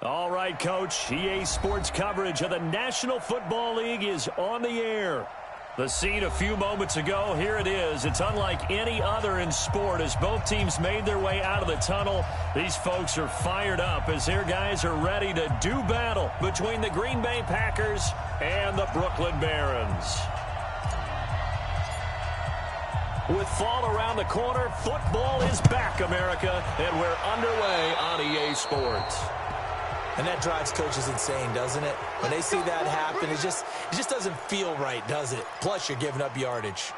All right, Coach. EA Sports coverage of the National Football League is on the air. The scene a few moments ago, here it is. It's unlike any other in sport as both teams made their way out of the tunnel. These folks are fired up as their guys are ready to do battle between the Green Bay Packers and the Brooklyn Barons. With fall around the corner, football is back, America, and we're underway on EA Sports. And that drives coaches insane, doesn't it? When they see that happen, it just doesn't feel right, does it? Plus, you're giving up yardage.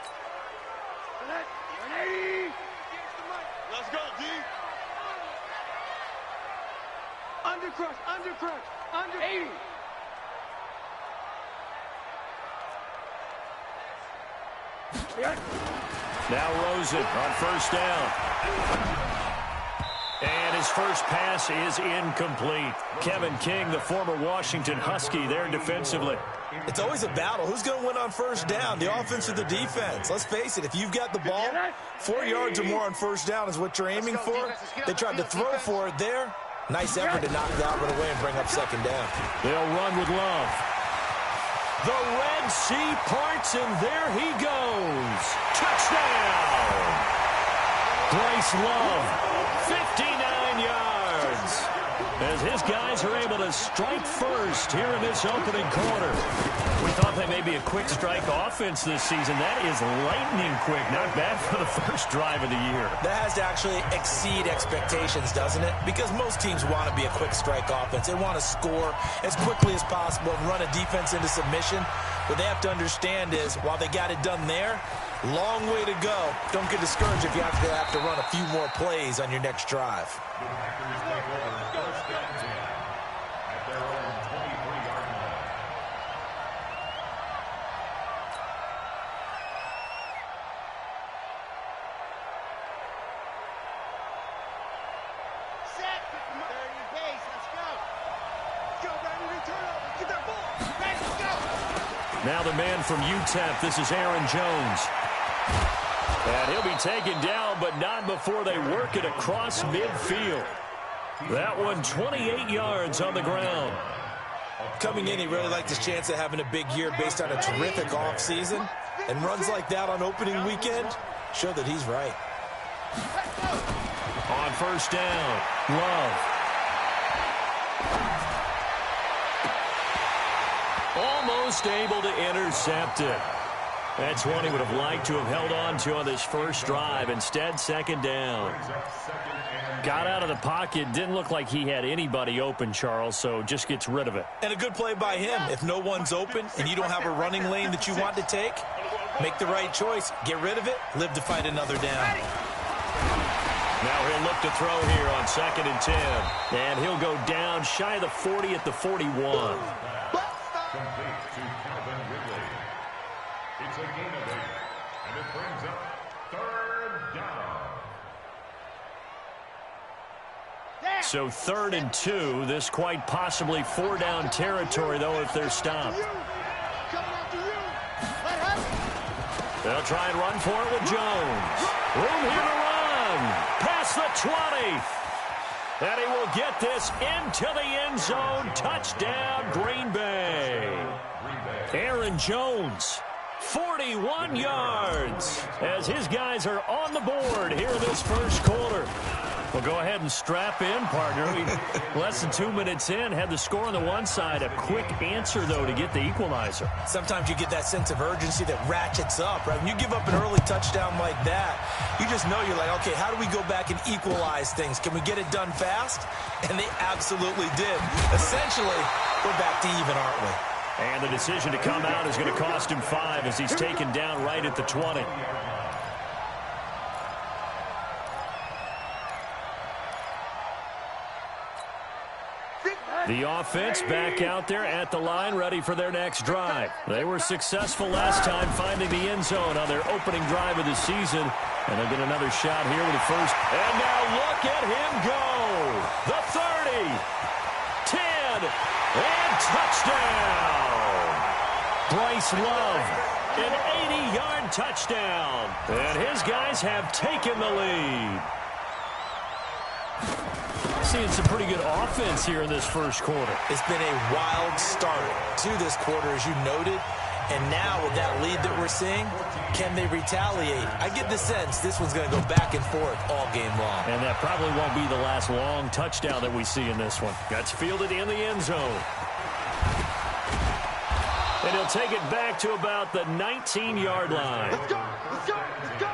Let's go, D. Under 80. Now Rosen on first down. And his first pass is incomplete. Kevin King, the former Washington Husky, there defensively. It's always a battle. Who's going to win on first down, the offense or the defense? Let's face it, if you've got the ball, 4 yards or more on first down is what you're aiming for. They tried to throw for it there. Nice effort to knock that one away and bring up second down. They'll run with Love. The Red Sea parts, and there he goes. Touchdown! Bryce Love, 59 yards. As his guys are able to strike first here in this opening quarter. We thought they may be a quick strike offense this season. That is lightning quick. Not bad for the first drive of the year. That has to actually exceed expectations, doesn't it? Because most teams want to be a quick strike offense. They want to score as quickly as possible and run a defense into submission. What they have to understand is, while they got it done there, long way to go. Don't get discouraged if you have to run a few more plays on your next drive. Now the man from UTEP, this is Aaron Jones. And he'll be taken down, but not before they work it across midfield. That one 28 yards on the ground. Coming in, he really liked his chance of having a big year based on a terrific offseason. And runs like that on opening weekend show that he's right. On first down, Love. Almost able to intercept it. That's one he would have liked to have held on to on this first drive. Instead, second down. Got out of the pocket. Didn't look like he had anybody open, Charles, so just gets rid of it. And a good play by him. If no one's open and you don't have a running lane that you want to take, make the right choice. Get rid of it. Live to fight another down. Now he'll look to throw here on 2nd and 10. And he'll go down shy of the 40 at the 41. It's a gain of 8, and it brings up 3rd down. So 3rd and 2, this quite possibly 4-down territory, though, if they're stopped. They'll try and run for it with Jones. Room here to run. Past the 20. And he will get this into the end zone. Touchdown, Green Bay. Aaron Jones, 41 yards, as his guys are on the board here in this first quarter. Well, go ahead and strap in, partner. Less than 2 minutes in, had the score on the one side. A quick answer, though, to get the equalizer. Sometimes you get that sense of urgency that ratchets up, right? When you give up an early touchdown like that, you just know you're like, okay, how do we go back and equalize things? Can we get it done fast? And they absolutely did. Essentially, we're back to even, aren't we? And the decision to come out is going to cost him 5 as he's taken down right at the 20. The offense back out there at the line, ready for their next drive. They were successful last time finding the end zone on their opening drive of the season. And they'll get another shot here with the first. And now look at him go. The 30, 10, and touchdown. Bryce Love, an 80-yard touchdown. And his guys have taken the lead. seeing some pretty good offense here in this first quarter. It's been a wild start to this quarter, as you noted. And now with that lead that we're seeing, can they retaliate? I get the sense this one's going to go back and forth all game long. And that probably won't be the last long touchdown that we see in this one. That's fielded in the end zone. And he'll take it back to about the 19-yard line. Let's go! Let's go! Let's go!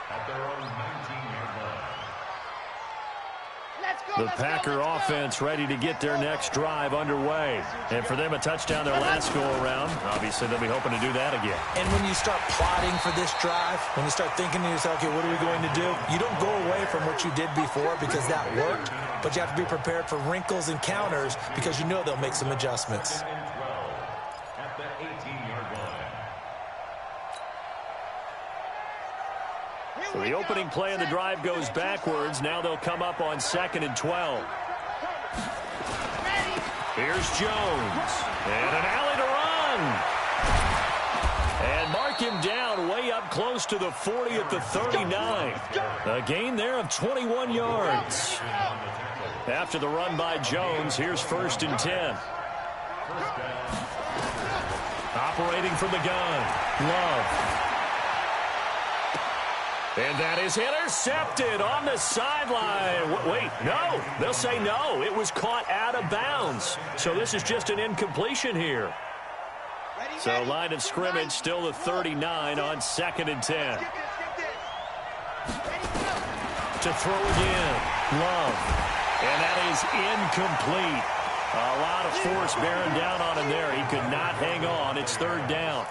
At their own 19-yard line. The Packer offense ready to get their next drive underway. And for them, a touchdown their last go-around. Obviously, they'll be hoping to do that again. And when you start plotting for this drive, when you start thinking to yourself, okay, what are we going to do? You don't go away from what you did before because that worked, but you have to be prepared for wrinkles and counters because you know they'll make some adjustments. At the 18-yard line. So the opening play of the drive goes backwards. Now they'll come up on 2nd and 12. Here's Jones. And an alley to run. And mark him down way up close to the 40 at the 39. A gain there of 21 yards. After the run by Jones, here's 1st and 10. Operating from the gun. Love. And that is intercepted on the sideline. Wait, no. They'll say no. It was caught out of bounds. So this is just an incompletion here. So line of scrimmage still the 39 on 2nd and 10. To throw again. Love. And that is incomplete. A lot of force bearing down on him there. He could not hang on. It's 3rd down.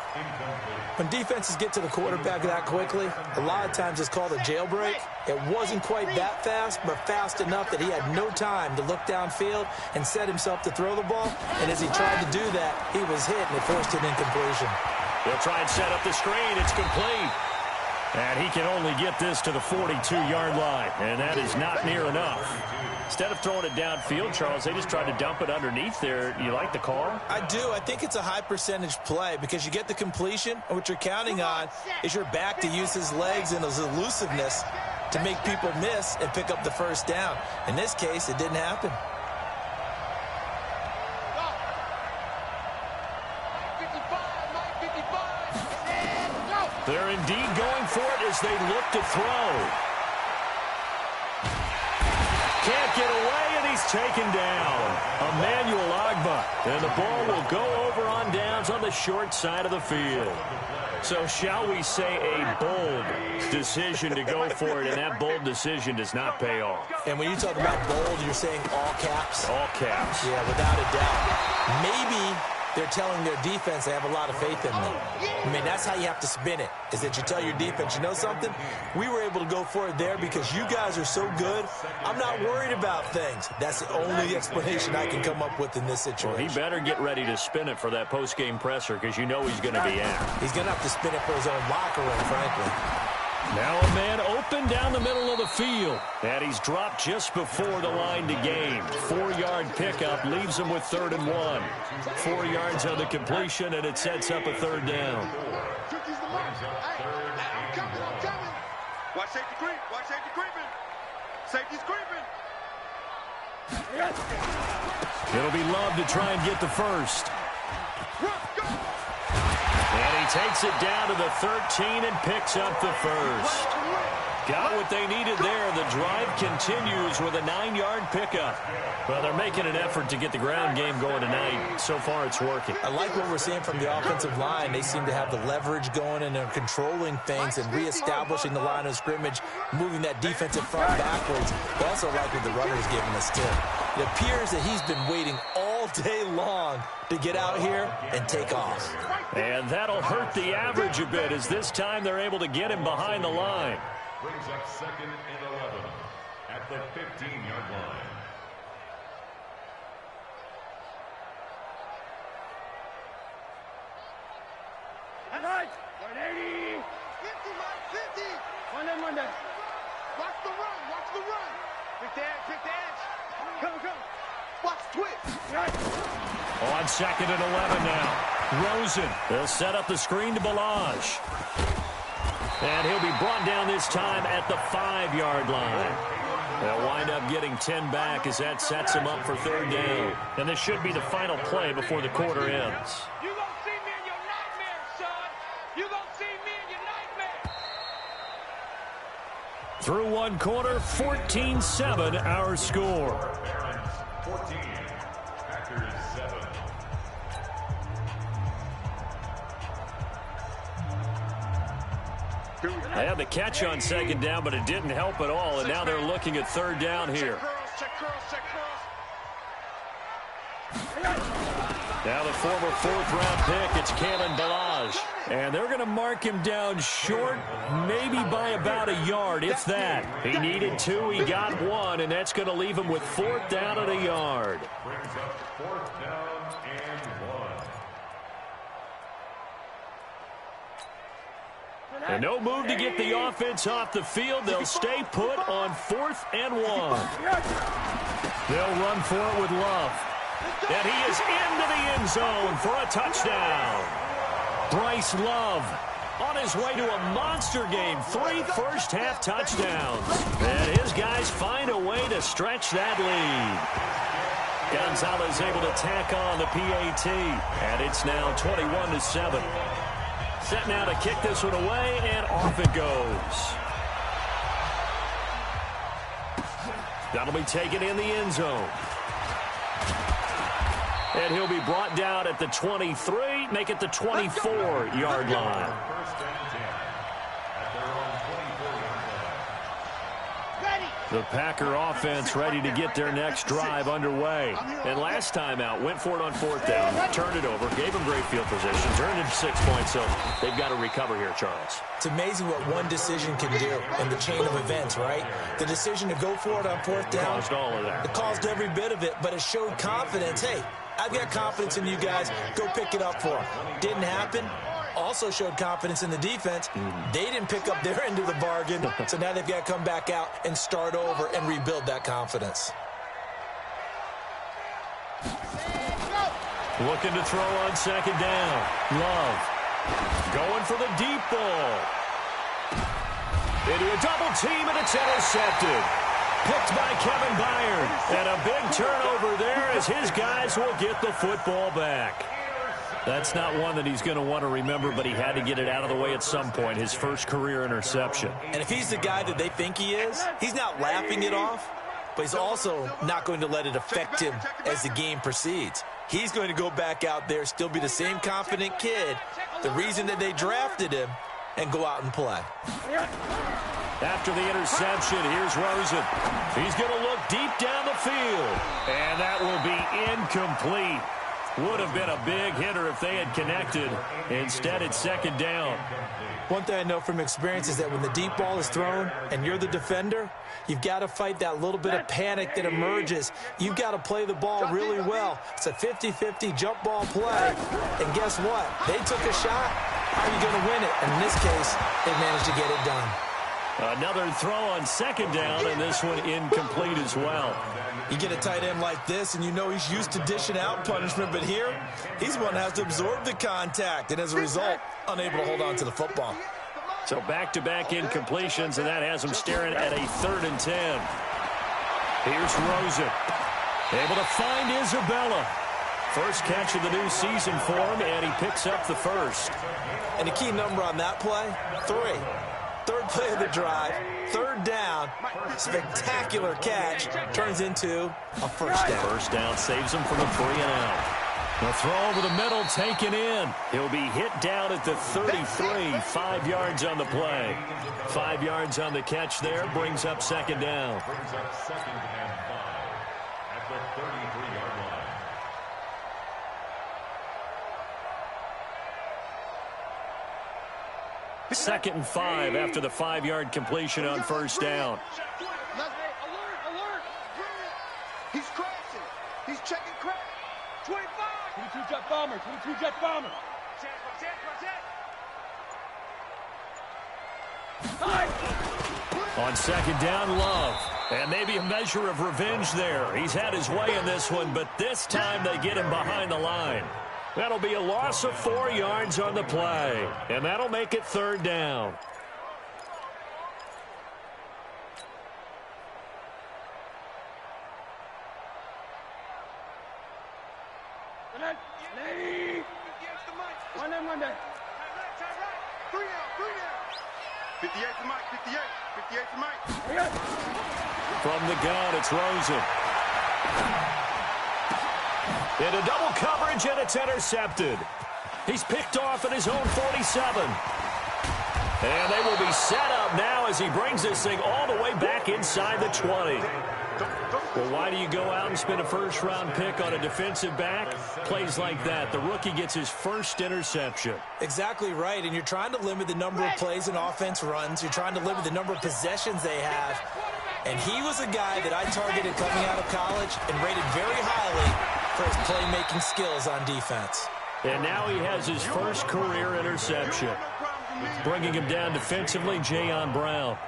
When defenses get to the quarterback that quickly, a lot of times it's called a jailbreak. It wasn't quite that fast, but fast enough that he had no time to look downfield and set himself to throw the ball. And as he tried to do that, he was hit, and it forced an incompletion. He'll try and set up the screen. It's complete. And he can only get this to the 42-yard line, and that is not near enough. Instead of throwing it downfield, Charles, they just tried to dump it underneath there. You like the call? I do. I think it's a high-percentage play because you get the completion, and what you're counting on is your back to use his legs and his elusiveness to make people miss and pick up the 1st down. In this case, it didn't happen. They're indeed going for it as they look to throw. Can't get away, and he's taken down. Emmanuel Agba. And the ball will go over on downs on the short side of the field. So shall we say a bold decision to go for it, and that bold decision does not pay off. And when you talk about bold, you're saying all caps? All caps. Yeah, without a doubt. Maybe they're telling their defense they have a lot of faith in them. I mean, that's how you have to spin it, is that you tell your defense, you know something? We were able to go for it there because you guys are so good. I'm not worried about things. That's the only explanation I can come up with in this situation. Well, he better get ready to spin it for that post-game presser because you know he's going to be at. He's going to have to spin it for his own locker room, frankly. Now a man open down the middle of the field. And he's dropped just before the line to gain. 4-yard pickup leaves him with 3rd and 1. 4 yards on the completion, and it sets up a 3rd down. Watch safety creep. Watch safety creeping. Safety's creeping. It'll be Love to try and get the 1st. And he takes it down to the 13 and picks up the 1st. Got what they needed there. The drive continues with a 9-yard pickup. Well, they're making an effort to get the ground game going tonight. So far, it's working. I like what we're seeing from the offensive line. They seem to have the leverage going, and they're controlling things and reestablishing the line of scrimmage, moving that defensive front backwards. I also like what the runner's giving us, too. It appears that he's been waiting all day long to get out here and take off. And that'll hurt the average a bit as this time they're able to get him behind the line. Brings up 2nd and 11 at the 15-yard line. Right. 180. 50. Monday. Watch the run. Watch the run. Pick the edge. Go. Watch twitch. Right. On 2nd and 11 now. Rosen. They'll set up the screen to Balaj. And he'll be brought down this time at the 5-yard line. They'll wind up getting 10 back as that sets them up for third down. And this should be the final play before the quarter ends. You gonna see me in your nightmares, son. You gonna see me in your nightmares. Through one quarter, 14-7 our score. 14, Packers 7. They had the catch on second down, but it didn't help at all, and now they're looking at third down here. Now the former fourth-round pick, it's Kalen Balaj. And they're going to mark him down short, maybe by about a yard, if that. He needed 2, he got 1, and that's going to leave him with 4th down and a yard. Brings up 4th down and 1. And no move to get the offense off the field. They'll stay put on 4th and 1. They'll run for it with Love. And he is into the end zone for a touchdown. Bryce Love on his way to a monster game. 3 first-half touchdowns. And his guys find a way to stretch that lead. Gonzalez able to tack on the PAT. And it's now 21-7. Set now to kick this one away, and off it goes. That'll be taken in the end zone. And he'll be brought down at the 23, make it the 24-yard line. First and 10 at their own 24-yard line. The Packer offense ready to get their next drive underway. And last time out, went for it on 4th down, turned it over, gave them great field position, turned it 6 points, so they've got to recover here, Charles. It's amazing what one decision can do in the chain of events, right? The decision to go for it on 4th down. Caused all of that. It caused every bit of it, but it showed confidence. Hey, I've got confidence in you guys. Go pick it up for them. Didn't happen. Also showed confidence in the defense. They didn't pick up their end of the bargain, so now they've got to come back out and start over and rebuild that confidence. Looking to throw on second down. Love going for the deep ball. Into a double team, and it's intercepted. Picked by Kevin Byard. And a big turnover there as his guys will get the football back. That's not one that he's going to want to remember, but he had to get it out of the way at some point, his first career interception. And if he's the guy that they think he is, he's not laughing it off, but he's also not going to let it affect him as the game proceeds. He's going to go back out there, still be the same confident kid, the reason that they drafted him, and go out and play. After the interception, here's Rosen. He's going to look deep down the field, and that will be incomplete. Would have been a big hitter if they had connected. Instead, it's second down. One thing I know from experience is that when the deep ball is thrown and you're the defender, you've got to fight that little bit of panic that emerges. You've got to play the ball really well. It's a 50-50 jump ball play. And guess what? They took a shot. How are you going to win it? And in this case, they managed to get it done. Another throw on second down, and this one incomplete as well. You get a tight end like this, and you know he's used to dishing out punishment, but here, he's the one that has to absorb the contact, and as a result, unable to hold on to the football. So back-to-back incompletions, and that has him staring at a 3rd and 10. Here's Rosen. Able to find Isabella. First catch of the new season for him, and he picks up the first. And the key number on that play, 3. Third play of the drive, 3rd down, spectacular catch, turns into a first down. First down saves him from a 3 and out. The throw over the middle taken in. He'll be hit down at the 33, 5 yards on the play. 5 yards on the catch there, brings up second down. Brings up 2nd and 5 at the 33-yard line. Second and 5 after the 5-yard completion on first down. Alert! He's crashing. He's checking crash. 25. 22 jet bomber. 22 jet bomber. On second down, Love. And maybe a measure of revenge there. He's had his way in this one, but this time they get him behind the line. That'll be a loss of 4 yards on the play. And that'll make it 3rd down. Monday. 3 down. 58 to Mike, 58 to Mike. From the gun, it's Rosen. Into double coverage, and it's intercepted. He's picked off at his own 47. And they will be set up now as he brings this thing all the way back inside the 20. Well, why do you go out and spend a first-round pick on a defensive back? Plays like that. The rookie gets his first interception. Exactly right, and you're trying to limit the number of plays and offense runs. You're trying to limit the number of possessions they have. And he was a guy that I targeted coming out of college and rated very highly for his playmaking skills on defense. And now he has his first career interception. Bringing him down defensively, Jayon Brown.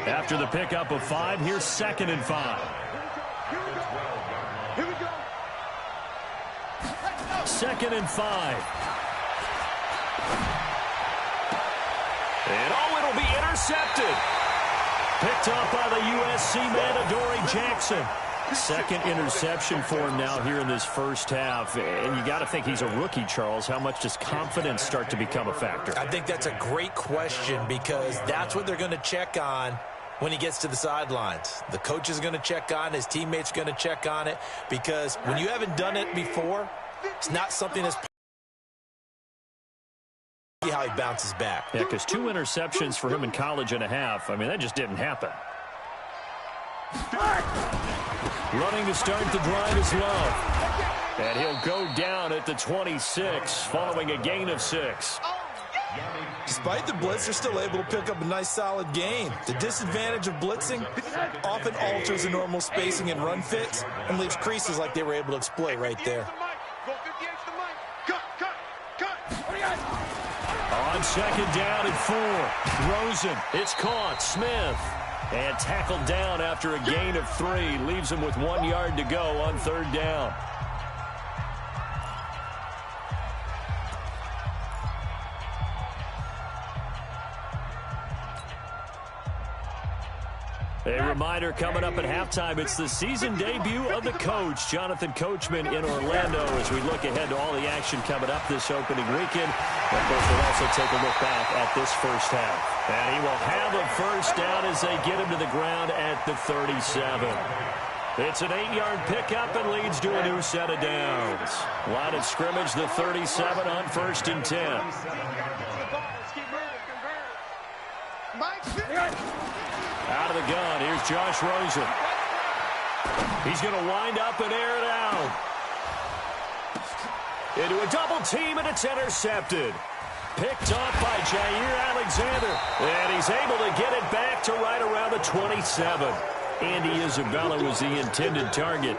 After the pickup of 5, here's 2nd and 5. Here we go. 2nd and 5. And it'll be intercepted. Picked up by the USC man, Adoree Jackson. Second interception for him now here in this first half. And you got to think he's a rookie, Charles. How much does confidence start to become a factor? I think that's a great question because that's what they're going to check on when he gets to the sidelines. The coach is going to check on it. His teammates are going to check on it because when you haven't done it before, it's not something that's how he bounces back. Yeah, because 2 interceptions for him in college and a half. I mean, that just didn't happen. Running to start the drive is Love. And he'll go down at the 26 following a gain of 6. Despite the blitz, they're still able to pick up a nice solid gain. The disadvantage of blitzing often alters the normal spacing and run fits and leaves creases like they were able to exploit right there. On 2nd down and 4. Rosen, it's caught. Smith. And tackled down after a gain of 3. Leaves him with 1 yard to go on 3rd down. A reminder coming up at halftime, it's the season debut of the coach, Jonathan Coachman in Orlando, as we look ahead to all the action coming up this opening weekend. And of course, we'll also take a look back at this first half. And he will have a first down as they get him to the ground at the 37. It's an 8-yard pickup and leads to a new set of downs. Line of scrimmage, the 37 on 1st and 10. Out of the gun, here's Josh Rosen. He's going to wind up and air it out. Into a double team, and it's intercepted. Picked off by Jair Alexander. And he's able to get it back to right around the 27. Andy Isabella was the intended target.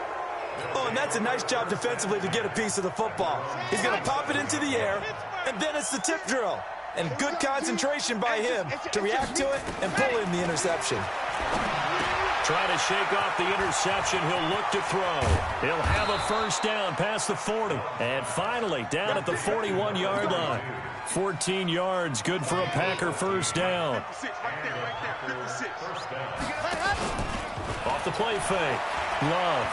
Oh, and that's a nice job defensively to get a piece of the football. He's going to pop it into the air, and then it's the tip drill. And good concentration by him to react to it and pull in the interception. Trying to shake off the interception. He'll look to throw. He'll have a first down past the 40. And finally, down at the 41-yard line. 14 yards, good for a Packer first down. Off the play fake. Love.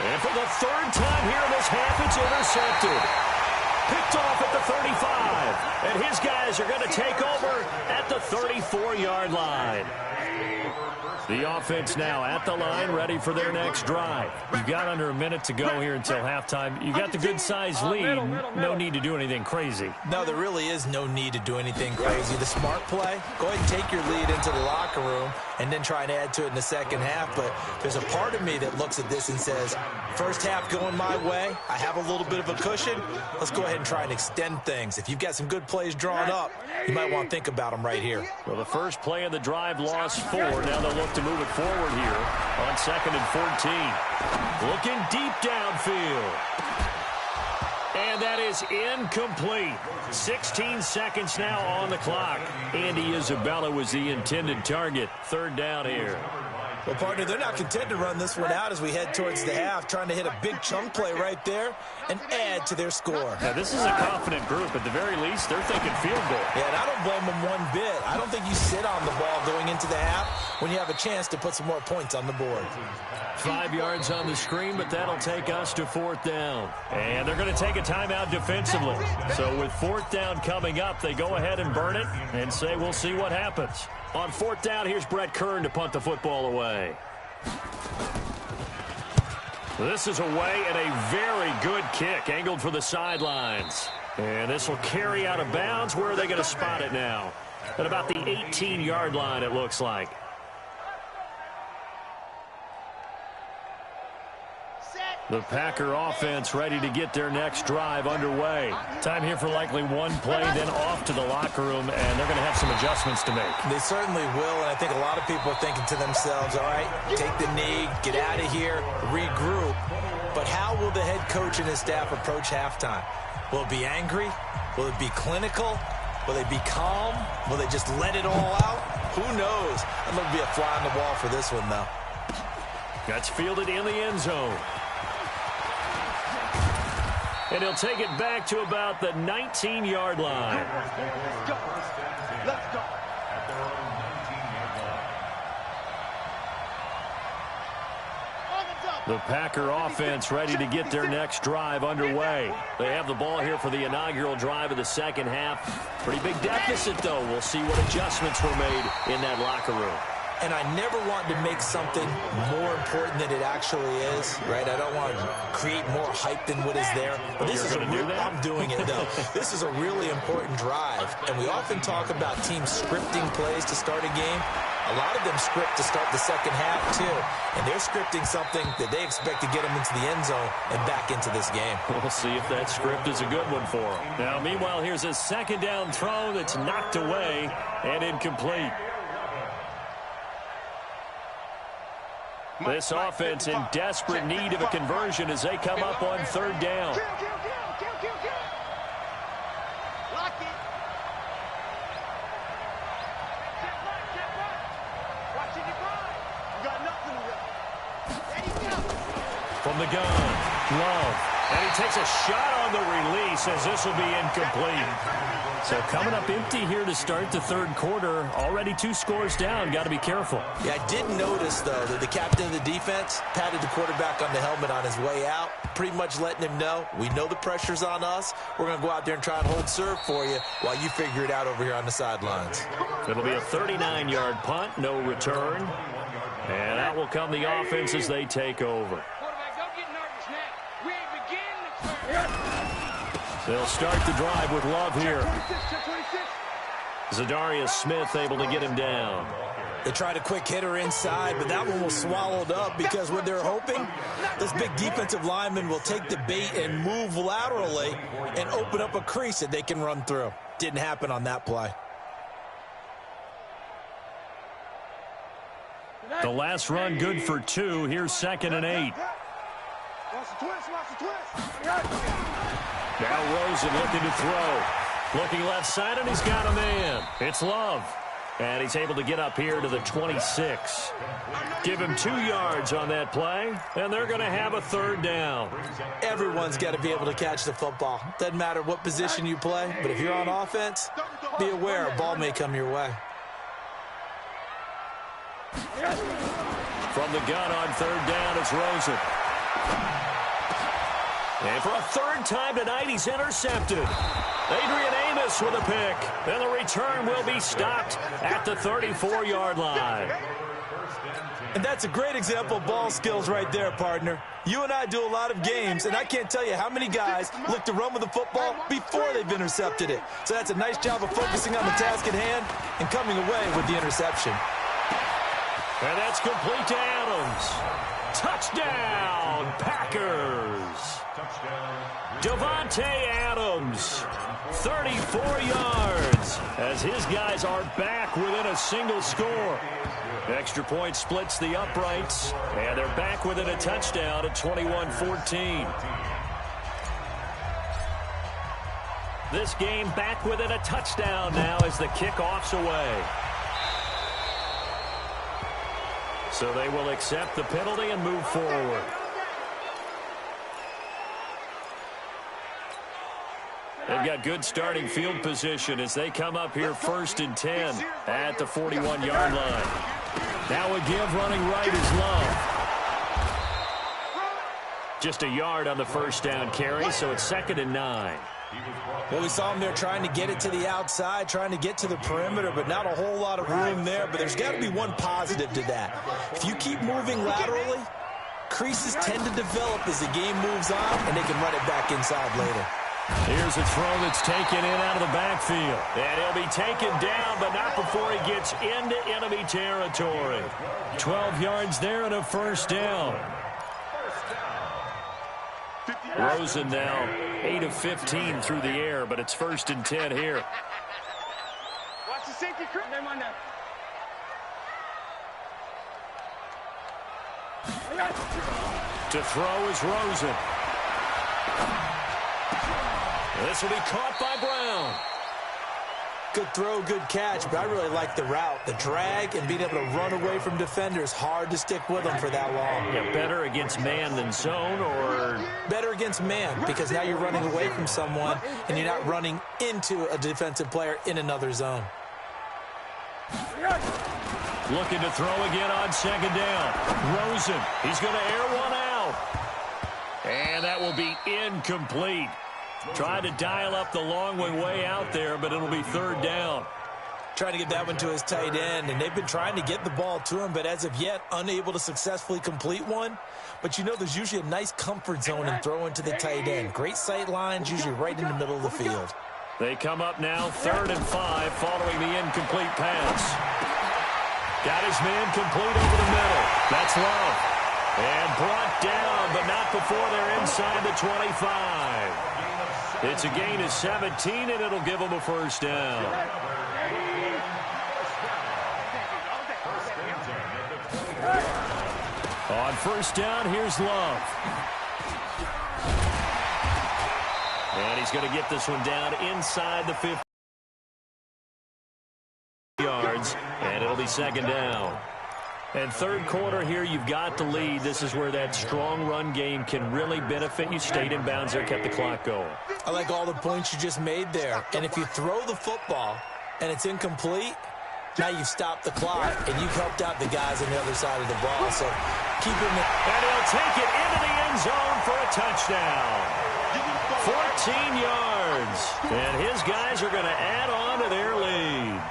And for the 3rd time here in this half, it's intercepted. Picked off at the 35. And his guys are going to take over at the 34-yard line. The offense now at the line, ready for their next drive. You've got under a minute to go here until halftime. You got the good-sized lead. No need to do anything crazy. No, there really is no need to do anything crazy. The smart play, go ahead and take your lead into the locker room and then try and add to it in the second half. But there's a part of me that looks at this and says, first half going my way, I have a little bit of a cushion. Let's go ahead and try and extend things. If you've got some good plays drawn up, you might want to think about them right here. Well, the first play of the drive lost 4. Now they'll look to move it forward here on 2nd and 14. Looking deep downfield. And that is incomplete. 16 seconds now on the clock. Andy Isabella was the intended target. 3rd down here. Well, partner, they're not content to run this one out as we head towards the half, trying to hit a big chunk play right there and add to their score. Now, this is a confident group. At the very least, they're thinking field goal. Yeah, and I don't blame them one bit. I don't think you sit on the ball going into the half when you have a chance to put some more points on the board. 5 yards on the screen, but that'll take us to 4th down. And they're going to take a timeout defensively. So with 4th down coming up, they go ahead and burn it and say we'll see what happens. On 4th down, here's Brett Kern to punt the football away. This is away and a very good kick, angled for the sidelines. And this will carry out of bounds. Where are they going to spot it now? At about the 18-yard line, it looks like. The Packer offense ready to get their next drive underway. Time here for likely one play, then off to the locker room, and they're going to have some adjustments to make. They certainly will, and I think a lot of people are thinking to themselves, all right, take the knee, get out of here, regroup. But how will the head coach and his staff approach halftime? Will it be angry? Will it be clinical? Will they be calm? Will they just let it all out? Who knows? I'd love to be a fly on the wall for this one, though. That's fielded in the end zone. And he'll take it back to about the 19-yard line. Let's go. Let's go. The Packer offense ready to get their next drive underway. They have the ball here for the inaugural drive of the second half. Pretty big deficit, though. We'll see what adjustments were made in that locker room. And I never want to make something more important than it actually is, right? I don't want to create more hype than what is there. But this is I'm doing it, though. This is a really important drive. And we often talk about teams scripting plays to start a game. A lot of them script to start the second half, too. And they're scripting something that they expect to get them into the end zone and back into this game. We'll see if that script is a good one for them. Now, meanwhile, here's a second down throw that's knocked away and incomplete. This offense in desperate need of a conversion as they come up on 3rd down. Lock it. Watch it, you got nothing left. From the gun, Love. And he takes a shot on the release as this will be incomplete. So coming up empty here to start the 3rd quarter. Already 2 scores down. Got to be careful. Yeah, I did notice, though, that the captain of the defense patted the quarterback on the helmet on his way out, pretty much letting him know, we know the pressure's on us. We're going to go out there and try and hold serve for you while you figure it out over here on the sidelines. It'll be a 39-yard punt, no return. And out will come the offense as they take over. They'll start the drive with Love here. Zadarius Smith able to get him down. They tried a quick hitter inside, but that one was swallowed up because what they're hoping, this big defensive lineman will take the bait and move laterally and open up a crease that they can run through. Didn't happen on that play. The last run good for 2. Here's 2nd and 8. Now Rosen looking to throw. Looking left side, and he's got a man. It's Love. And he's able to get up here to the 26. Give him 2 yards on that play, and they're going to have a 3rd down. Everyone's got to be able to catch the football. Doesn't matter what position you play, but if you're on offense, be aware a ball may come your way. From the gun on 3rd down, it's Rosen. And for a 3rd time tonight, he's intercepted. Adrian Amos with a pick. And the return will be stopped at the 34-yard line. And that's a great example of ball skills right there, partner. You and I do a lot of games, and I can't tell you how many guys look to run with the football before they've intercepted it. So that's a nice job of focusing on the task at hand and coming away with the interception. And that's complete to Adams. Touchdown, Packers. Davante Adams, 34 yards, as his guys are back within a single score. Extra point splits the uprights, and they're back within a touchdown at 21-14. This game back within a touchdown now as the kickoff's away. So they will accept the penalty and move forward. They've got good starting field position as they come up here 1st and 10 at the 41-yard line. Now a give running right is Love. Just a yard on the first down carry, so it's 2nd and 9. Well, we saw him there trying to get it to the outside, trying to get to the perimeter, but not a whole lot of room there. But there's got to be one positive to that. If you keep moving laterally, creases tend to develop as the game moves on, and they can run it back inside later. Here's a throw that's taken in out of the backfield. And he'll be taken down, but not before he gets into enemy territory. 12 yards there and a first down. Rosen now 8 of 15 through the air, but it's 1st and 10 here. Watch the safety crew. To throw is Rosen. This will be caught by Brown. Good throw, good catch, but I really like the route. The drag and being able to run away from defenders, hard to stick with them for that long. Yeah, better against man than zone, or? Better against man, because now you're running away from someone and you're not running into a defensive player in another zone. Looking to throw again on 2nd down. Rosen, he's going to air one out. And that will be incomplete. Trying to dial up the long way out there, but it'll be 3rd down. Trying to get that one to his tight end, and they've been trying to get the ball to him, but as of yet, unable to successfully complete one. But you know there's usually a nice comfort zone in throwing to the tight end. Great sight lines, usually right in the middle of the field. They come up now 3rd and 5 following the incomplete pass. Got his man complete over the middle. That's Love. And brought down, but not before they're inside the 25. It's a gain of 17, and it'll give them a first down. On first down, here's Love. And he's going to get this one down inside the 50 yards, and it'll be 2nd down. And 3rd quarter here, you've got the lead. This is where that strong run game can really benefit you. Stayed in bounds there, kept the clock going. I like all the points you just made there. And if you throw the football and it's incomplete, now you've stopped the clock and you've helped out the guys on the other side of the ball. So keep him. And he'll take it into the end zone for a touchdown. 14 yards. And his guys are going to add on to their lead.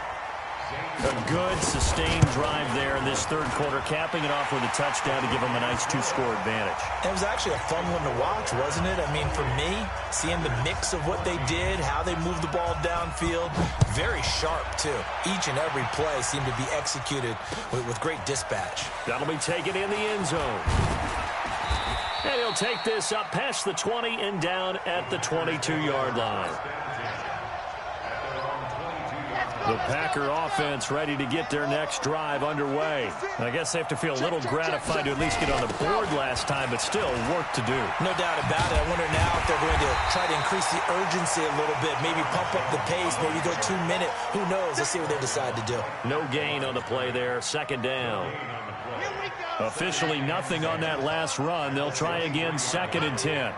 A good, sustained drive there in this 3rd quarter, capping it off with a touchdown to give them a nice 2-score advantage. It was actually a fun one to watch, wasn't it? I mean, for me, seeing the mix of what they did, how they moved the ball downfield, very sharp, too. Each and every play seemed to be executed with great dispatch. That'll be taken in the end zone. And he'll take this up past the 20 and down at the 22-yard line. The Packer offense ready to get their next drive underway. And I guess they have to feel a little gratified to at least get on the board last time, but still work to do. No doubt about it. I wonder now if they're going to try to increase the urgency a little bit, maybe pump up the pace, maybe go 2-minute. Who knows? Let's see what they decide to do. No gain on the play there. 2nd down. Officially nothing on that last run. They'll try again 2nd and 10.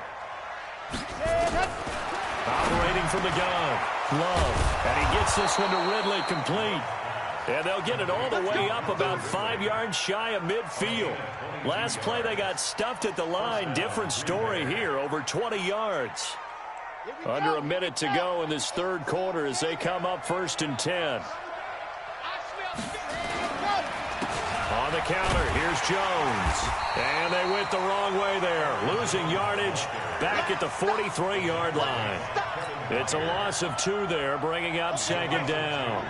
Operating from the gun. Love, and he gets this one to Ridley complete. And they'll get it all the way up about 5 yards shy of midfield. Last play they got stuffed at the line. Different story here, over 20 yards. Under a minute to go in this 3rd quarter as they come up 1st and 10. On the counter, here's Jones. And they went the wrong way there. Losing yardage back at the 43-yard line. It's a loss of 2 there, bringing up 2nd down.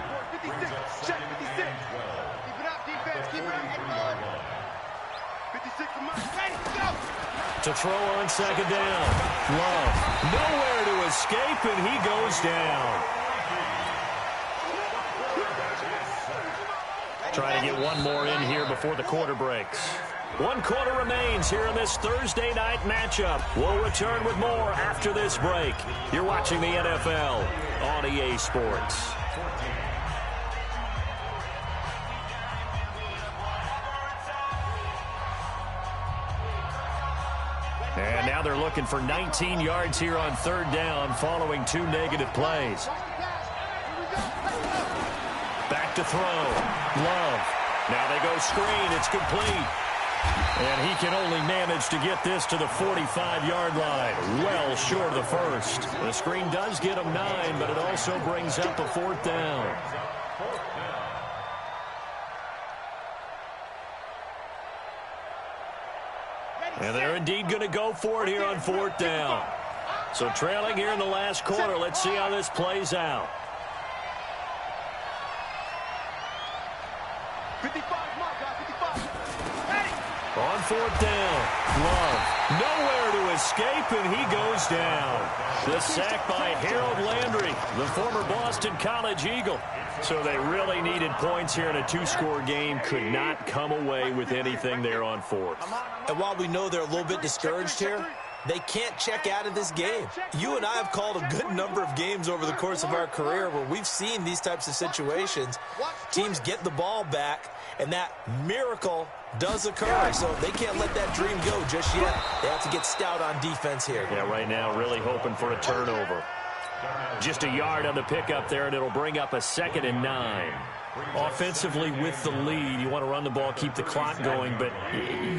To throw on 2nd down. Love, nowhere to escape, and he goes down. Trying to get one more in here before the quarter breaks. 1 quarter remains here in this Thursday night matchup. We'll return with more after this break. You're watching the NFL on EA Sports. And now they're looking for 19 yards here on third down following 2 negative plays. Back to throw. Love. Now they go screen. It's complete. And he can only manage to get this to the 45-yard line. Well short of the first. The screen does get him 9, but it also brings up a 4th down. And they're indeed going to go for it here on 4th down. So trailing here in the last quarter. Let's see how this plays out. 55, mark, 55. On 4th down, Love nowhere to escape, and he goes down. The sack by Harold Landry, the former Boston College Eagle. So they really needed points here in a 2-score game. Could not come away with anything there on 4th. And while we know they're a little bit discouraged here, they can't check out of this game. You and I have called a good number of games over the course of our career where we've seen these types of situations. Teams get the ball back, and that miracle does occur. So they can't let that dream go just yet. They have to get stout on defense here. Yeah, right now really hoping for a turnover. Just a yard on the pickup there, and it'll bring up a 2nd and 9. Offensively with the lead, you want to run the ball, keep the clock going, but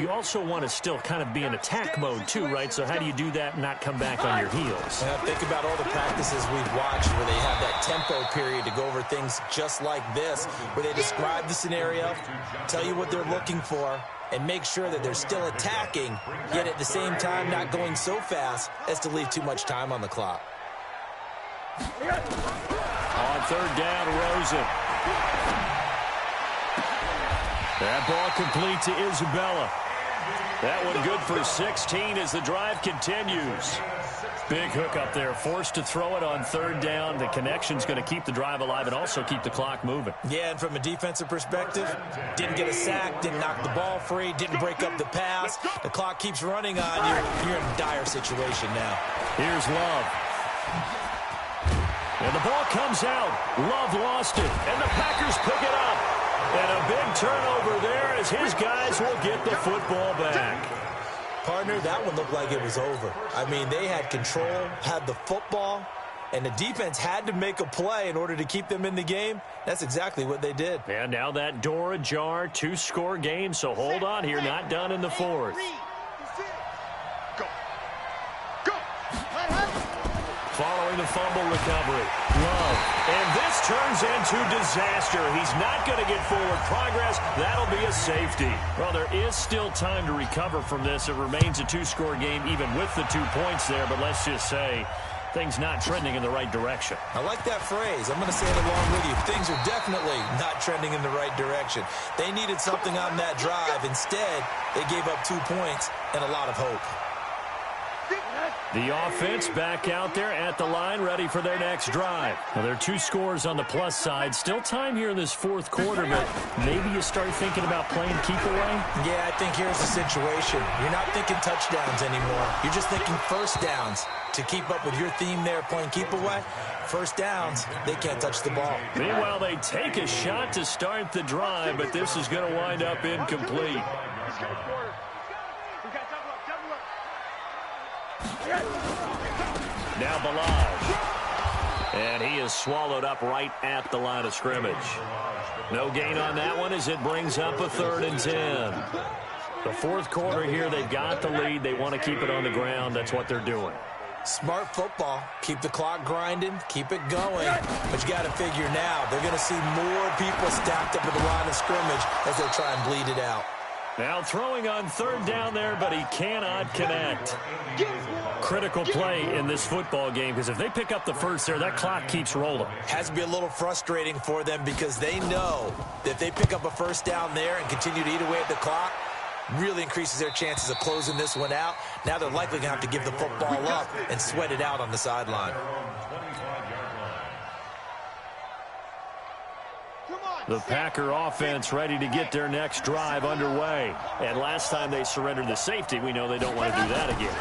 you also want to still kind of be in attack mode too, right? So how do you do that and not come back on your heels? Yeah, think about all the practices we've watched where they have that tempo period to go over things just like this, where they describe the scenario, tell you what they're looking for, and make sure that they're still attacking, yet at the same time not going so fast as to leave too much time on the clock. On 3rd down, Rosen. That ball complete to Isabella. That one good for 16 as the drive continues. Big hook up there, forced to throw it on 3rd down. The connection's going to keep the drive alive and also keep the clock moving. Yeah, and from a defensive perspective, didn't get a sack, didn't knock the ball free, didn't break up the pass. The clock keeps running on you. You're in a dire situation now. Here's Love. And the ball comes out. Love lost it, and the Packers pick it up. And a big turnover there as his guys will get the football back. Partner, that one looked like it was over. I mean, they had control, had the football, and the defense had to make a play in order to keep them in the game. That's exactly what they did. And now that door ajar, 2-score game, so hold on here, not done in the 4th. Following the fumble recovery, Love. And this turns into disaster. He's not going to get forward progress. That'll be a safety. Well, there is still time to recover from this. It remains a 2-score game even with the 2 points there, but let's just say things not trending in the right direction. I like that phrase. I'm going to say it along with you. Things are definitely not trending in the right direction. They needed something on that drive. Instead, they gave up 2 points and a lot of hope. The offense back out there at the line, ready for their next drive. Well, there are 2 scores on the plus side. Still time here in this 4th quarter, but maybe you start thinking about playing keep away? Yeah, I think here's the situation. You're not thinking touchdowns anymore. You're just thinking first downs. To keep up with your theme there, playing keep away, first downs, they can't touch the ball. Meanwhile, they take a shot to start the drive, but this is going to wind up incomplete. Now Balaj. And he is swallowed up right at the line of scrimmage. No gain on that one as it brings up a 3rd and 10. The 4th quarter here, they've got the lead. They want to keep it on the ground. That's what they're doing. Smart football. Keep the clock grinding. Keep it going. But you got to figure now, they're going to see more people stacked up at the line of scrimmage as they try and bleed it out. Now throwing on 3rd down there, but he cannot connect. Critical play in this football game, because if they pick up the first there, that clock keeps rolling. Has to be a little frustrating for them because they know that if they pick up a first down there and continue to eat away at the clock, really increases their chances of closing this one out. Now they're likely going to have to give the football up and sweat it out on the sideline. The Packer offense ready to get their next drive underway. And last time they surrendered the safety, we know they don't want to do that again.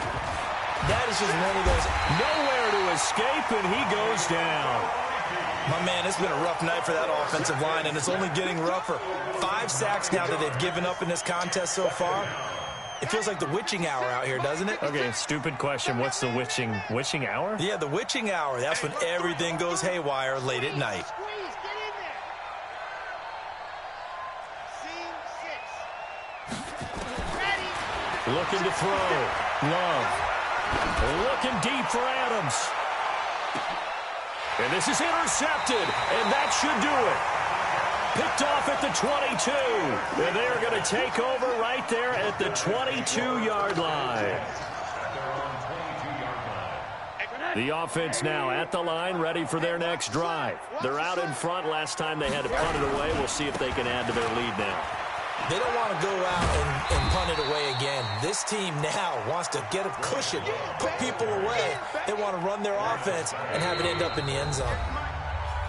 That is just one of those. Nowhere to escape, and he goes down. My man, it's been a rough night for that offensive line, and it's only getting rougher. 5 sacks now that they've given up in this contest so far. It feels like the witching hour out here, doesn't it? Okay, stupid question. What's the witching hour? Yeah, the witching hour. That's when everything goes haywire late at night. Looking to throw. Love. Looking deep for Adams. And this is intercepted, and that should do it. Picked off at the 22. And they're going to take over right there at the 22-yard line. The offense now at the line, ready for their next drive. They're out in front. Last time they had to punt it away. We'll see if they can add to their lead now. They don't want to go out and punt it away again. This team now wants to get a cushion, put people away. They want to run their offense and have it end up in the end zone.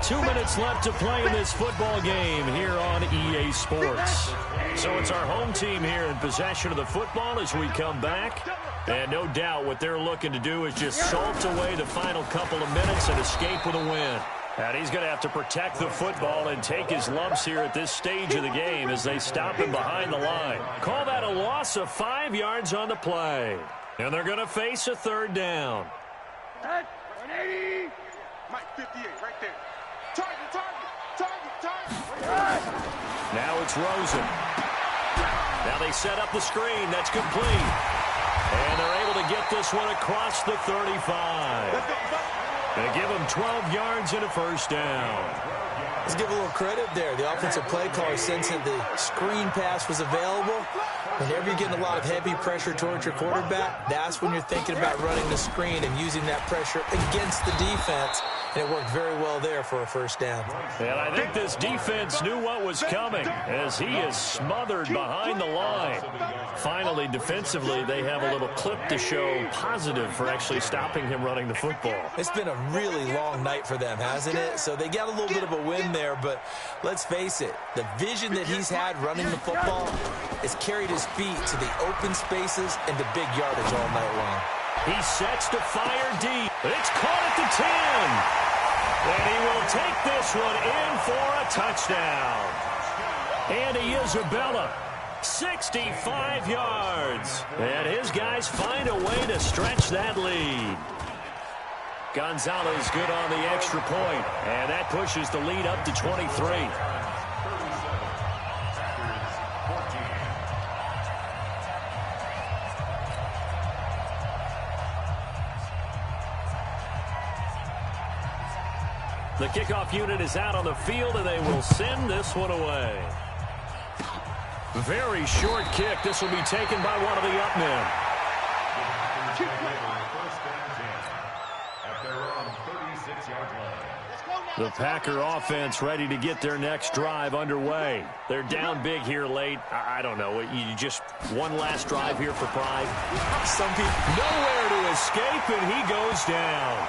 2 minutes left to play in this football game here on EA Sports. So it's our home team here in possession of the football as we come back. And no doubt what they're looking to do is just salt away the final couple of minutes and escape with a win. And he's going to have to protect the football and take his lumps here at this stage of the game as they stop him behind the line. Call that a loss of 5 yards on the play. And they're going to face a third down. 180. Mike, 58, right there. Target. Now it's Rosen. Now they set up the screen. That's complete. And they're able to get this one across the 35. They give him 12 yards and a first down. Let's give a little credit there. The offensive play caller sensed that the screen pass was available. Whenever you're getting a lot of heavy pressure towards your quarterback, that's when you're thinking about running the screen and using that pressure against the defense. And it worked very well there for a first down. And I think this defense knew what was coming as he is smothered behind the line. Finally, defensively, they have a little clip to show positive for actually stopping him running the football. It's been a really long night for them, hasn't it? So they got a little bit of a win there, but let's face it, the vision that he's had running the football has carried his feet to the open spaces and the big yardage all night long. He sets to fire deep. It's caught at the 10. And he will take this one in for a touchdown. Andy Isabella, 65 yards. And his guys find a way to stretch that lead. Gonzalez good on the extra point. And that pushes the lead up to 23. The kickoff unit is out on the field, and they will send this one away. Very short kick. This will be taken by one of the up men. The Packer offense ready to get their next drive underway. They're down big here late. I don't know. You just one last drive here for pride. Some people nowhere to escape, and he goes down.